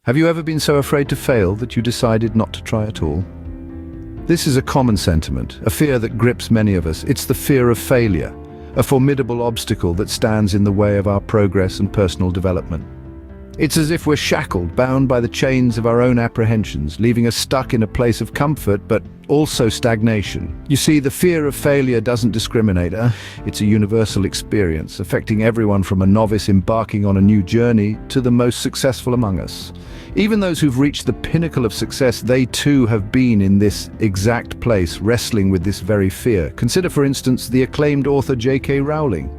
Have you ever been so afraid to fail that you decided not to try at all? This is a common sentiment, a fear that grips many of us. It's the fear of failure, a formidable obstacle that stands in the way of our progress and personal development. It's as if we're shackled, bound by the chains of our own apprehensions, leaving us stuck in a place of comfort, but also stagnation. You see, the fear of failure doesn't discriminate. It's a universal experience, affecting everyone from a novice embarking on a new journey to the most successful among us. Even those who've reached the pinnacle of success, they too have been in this exact place, wrestling with this very fear. Consider, for instance, the acclaimed author J.K. Rowling.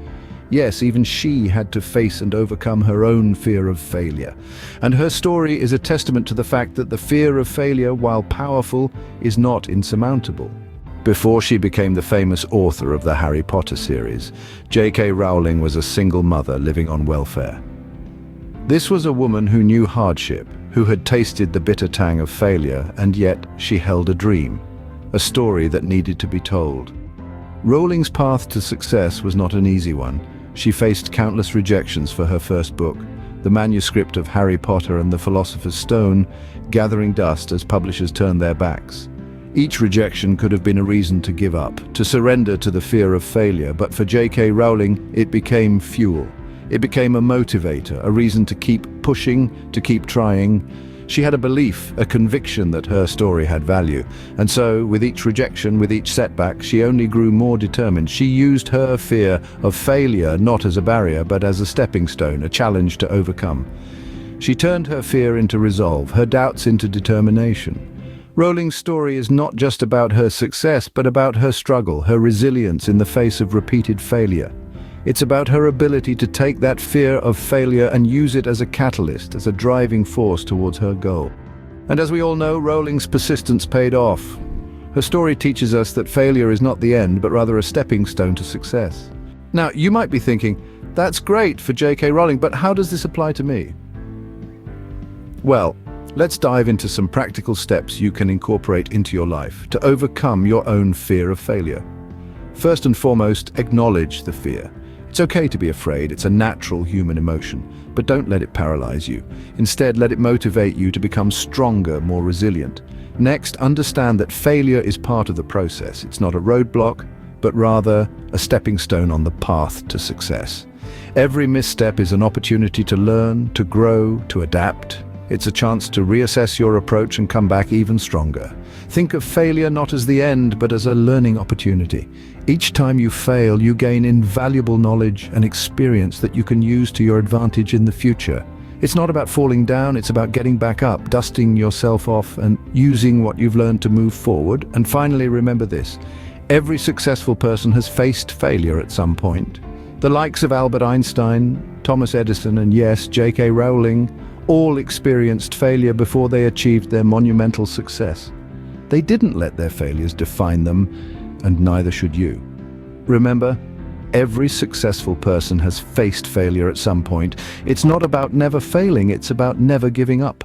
Yes, even she had to face and overcome her own fear of failure. And her story is a testament to the fact that the fear of failure, while powerful, is not insurmountable. Before she became the famous author of the Harry Potter series, J.K. Rowling was a single mother living on welfare. This was a woman who knew hardship, who had tasted the bitter tang of failure, and yet she held a dream, a story that needed to be told. Rowling's path to success was not an easy one. She faced countless rejections for her first book, the manuscript of Harry Potter and the Philosopher's Stone, gathering dust as publishers turned their backs. Each rejection could have been a reason to give up, to surrender to the fear of failure, but for J.K. Rowling, it became fuel. It became a motivator, a reason to keep pushing, to keep trying. She had a belief, a conviction that her story had value. And so, with each rejection, with each setback, she only grew more determined. She used her fear of failure not as a barrier, but as a stepping stone, a challenge to overcome. She turned her fear into resolve, her doubts into determination. Rowling's story is not just about her success, but about her struggle, her resilience in the face of repeated failure. It's about her ability to take that fear of failure and use it as a catalyst, as a driving force towards her goal. And as we all know, Rowling's persistence paid off. Her story teaches us that failure is not the end, but rather a stepping stone to success. Now, you might be thinking, that's great for J.K. Rowling, but how does this apply to me? Well, let's dive into some practical steps you can incorporate into your life to overcome your own fear of failure. First and foremost, acknowledge the fear. It's okay to be afraid, it's a natural human emotion, but don't let it paralyze you. Instead, let it motivate you to become stronger, more resilient. Next, understand that failure is part of the process. It's not a roadblock, but rather a stepping stone on the path to success. Every misstep is an opportunity to learn, to grow, to adapt. It's a chance to reassess your approach and come back even stronger. Think of failure not as the end, but as a learning opportunity. Each time you fail, you gain invaluable knowledge and experience that you can use to your advantage in the future. It's not about falling down, it's about getting back up, dusting yourself off and using what you've learned to move forward. And finally, remember this: every successful person has faced failure at some point. The likes of Albert Einstein, Thomas Edison, and yes, J.K. Rowling all experienced failure before they achieved their monumental success. They didn't let their failures define them, and neither should you. Remember, every successful person has faced failure at some point. It's not about never failing, it's about never giving up.